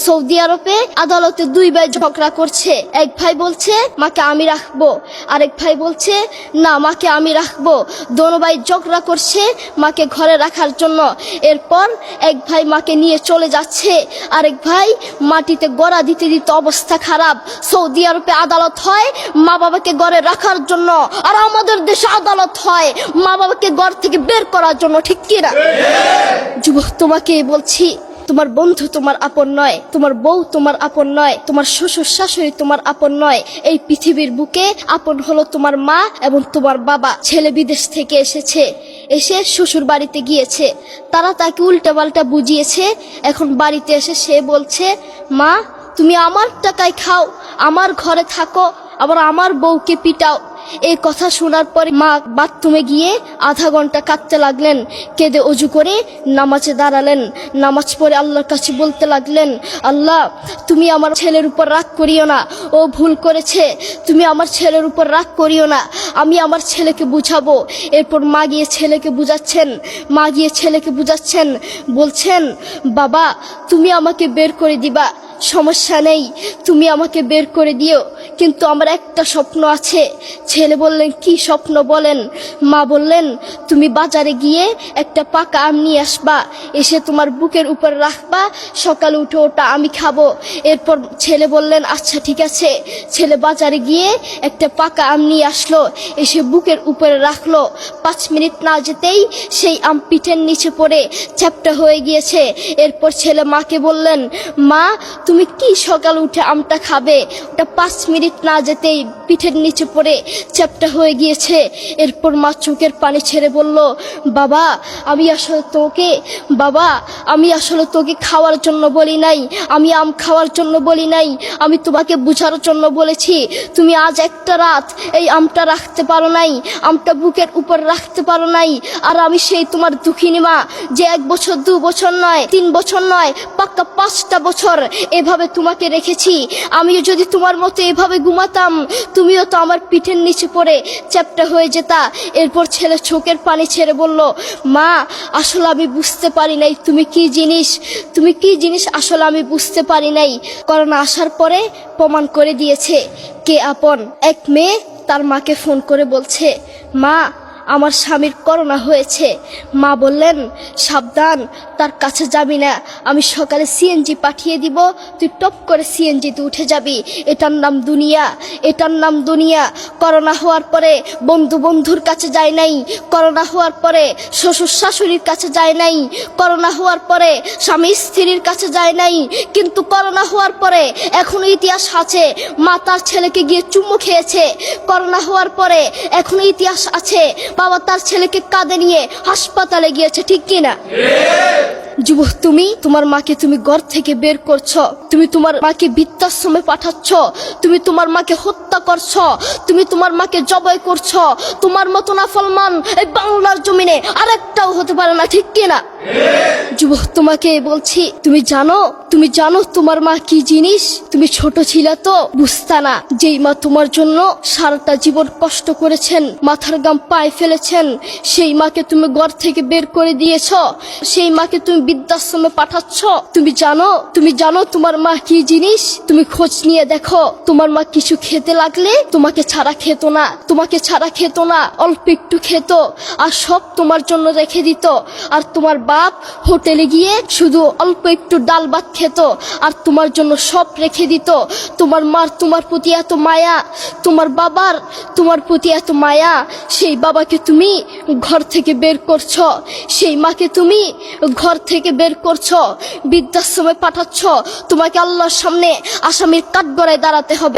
Saudi আরবে আদালতে দুই ভাই ঝগড়া করছে। এক ভাই বলছে মাকে আমি রাখবো, আরেক ভাই বলছে না মাকে আমি রাখবো। দোনো ভাই ঝগড়া করছে মাকে ঘরে রাখার জন্য। এরপর এক ভাই মাকে নিয়ে চলে যাচ্ছে, আরেক ভাই মাটিতে গড়া দিতে দিতে অবস্থা খারাপ। সৌদি আরবে আদালত হয় মা বাবাকে ঘরে রাখার জন্য, আর আমাদের দেশে আদালত হয় মা বাবাকে ঘর থেকে বের করার জন্য, ঠিক কি না? যুবক, তোমাকে বলছি, তোমার বন্ধু তোমার আপন নয়, তোমার বউ তোমার আপন নয়, তোমার শ্বশুর শাশুড়ি তোমার আপন নয়। এই পৃথিবীর বুকে আপন হলো তোমার মা এবং তোমার বাবা। ছেলে বিদেশ থেকে এসে শ্বশুর বাড়িতে গিয়েছে, তারা তাকে উল্টাপাল্টা বুঝিয়েছে। এখন বাড়িতে এসে সে বলছে মা তুমি আমার টাকায় খাও, আমার ঘরে থাকো, আবার আমার বউকে পিটাও। এই কথা শোনার পরে মা বাথরুমে গিয়ে আধা ঘন্টা কাঁদতে লাগলেন। কেঁদে অজু করে নামাজে দাঁড়ালেন। নামাজ পড়ে আল্লাহর কাছে বলতে লাগলেন, আল্লাহ তুমি আমার ছেলের উপর রাগ করিও না, ও ভুল করেছে, তুমি আমার ছেলের উপর রাগ করিও না, আমি আমার ছেলেকে বুঝাবো। এরপর মা গিয়ে ছেলেকে বুঝাচ্ছেন, বলছেন বাবা তুমি আমাকে বের করে দিবা, সমস্যা নেই, তুমি আমাকে বের করে দিও, কিন্তু আমার একটা স্বপ্ন আছে। ছেলে বললেন কি স্বপ্ন বলেন? মা বললেন তুমি বাজারে গিয়ে একটা পাকা আম নিয়ে আসবা, এসে তোমার বুকের উপর রাখবা, সকালে উঠে ওটা আমি খাবো। এরপর ছেলে বললেন আচ্ছা ঠিক আছে। ছেলে বাজারে গিয়ে একটা পাকা আম নিয়ে আসলো, এসে বুকের উপরে রাখলো। 5 মিনিট না যেতেই সেই আম পিঠের নিচে পড়ে চ্যাপ্টা হয়ে গিয়েছে। এরপর ছেলে মাকে বললেন মা তুমি কি সকাল উঠে আমটা খাবে? ওটা 5 মিনিট না যেতেই পিঠের নিচে পড়ে চ্যাপ্টা হয়ে গিয়েছে। এরপর মা চোখের পানি ছেড়ে বলল বাবা আমি আসলে তোকে খাওয়ার জন্য বলি নাই, আমি আম খাওয়ার জন্য বলি নাই, আমি তোমাকে বুঝার জন্য বলেছি। তুমি আজ একটা রাত এই আমটা রাখতে পারো নাই, আমটা বুকের উপর রাখতে পারো নাই, আর আমি সেই তোমার দুঃখিনী মা যে 1 বছর 2 বছর নয় 3 বছর নয় পাক্কা 5টা বছর এভাবে তোমাকে রেখেছি। আমিও যদি তোমার মতো এভাবে ঘুমাতাম তুমিও তো আমার পিঠের নিচে পড়ে চ্যাপ্টা হয়ে যেতা। এরপর ছেলে চোখের পানি ছেড়ে বলল মা আসলে আমি বুঝতে পারি নাই তুমি কি জিনিস আসলে আমি বুঝতে পারি নাই। করোনা আসার পরে প্রমাণ করে দিয়েছে কে আপন। এক মেয়ে তার মাকে ফোন করে বলছে মা আমার স্বামীর করোনা হয়েছে। মা বললেন সাবধান, তার কাছে যাবি না, আমি সকালে সিএনজি পাঠিয়ে দিব, তুই টপ করে সিএনজিতে উঠে যাবি। এটার নাম দুনিয়া। করোনা হওয়ার পরে বন্ধুর কাছে যায় নাই, করোনা হওয়ার পরে শ্বশুর শাশুড়ির কাছে যায় নাই, করোনা হওয়ার পরে স্বামী স্ত্রীর কাছে যায় নাই, কিন্তু করোনা হওয়ার পরে এখনো ইতিহাস আছে মা তার ছেলেকে গিয়ে চুমু খেয়েছে। করোনা হওয়ার পরে এখনো ইতিহাস আছে বাবা তার ছেলেকে কাঁধে নিয়ে হাসপাতালে গিয়েছে, ঠিক কিনা? যুবক, তুমি তোমার মাকে তুমি ঘর থেকে বের করছো, তুমি তোমার মাকে বৃদ্ধাশ্রমে পাঠাচ্ছ, তুমি তোমার মাকে হত্যা করছো, তুমি তোমার মাকে জবাই করছো। তোমার মতো নাফরমান এই বাংলার জমিনে আরেকটাও হতে পারে না, ঠিক কিনা? যুবক, তোমাকে বলছি, তুমি জানো তোমার মা কি জিনিস? তুমি ছোট ছিলে তো বুঝতা না। যেই মা তোমার জন্য সারাটা জীবন কষ্ট করেছেন, মাথার ঘাম পায়ে ফেলেছেন, সেই মাকে তুমি ঘর থেকে বের করে দিয়েছো, সেই মাকে তুমি বৃদ্ধাশ্রমে পাঠাচ্ছ। তুমি জানো তোমার মা কি জিনিস? তুমি খোঁজ নিয়ে দেখো, তোমার মা কিছু খেতে লাগলে তোমাকে ছাড়া খেত না, অল্প একটু খেত, আর সব তোমার জন্য রেখে দিত। আর তোমার বাপ হোটেলে গিয়ে শুধু অল্প একটু ডাল ভাত খেত, আর তোমার জন্য সব রেখে দিত। তোমার মার তোমার প্রতি এত মায়া, তোমার বাবার তোমার প্রতি এত মায়া, সেই বাবাকে তুমি ঘর থেকে বের করছো, সেই মাকে তুমি ঘর থেকে বের করছো, বৃদ্ধাশ্রমে পাঠাচ্ছ। তোমাকে আল্লাহর সামনে আসামির কাঠগড়ায় দাঁড়াতে হবে।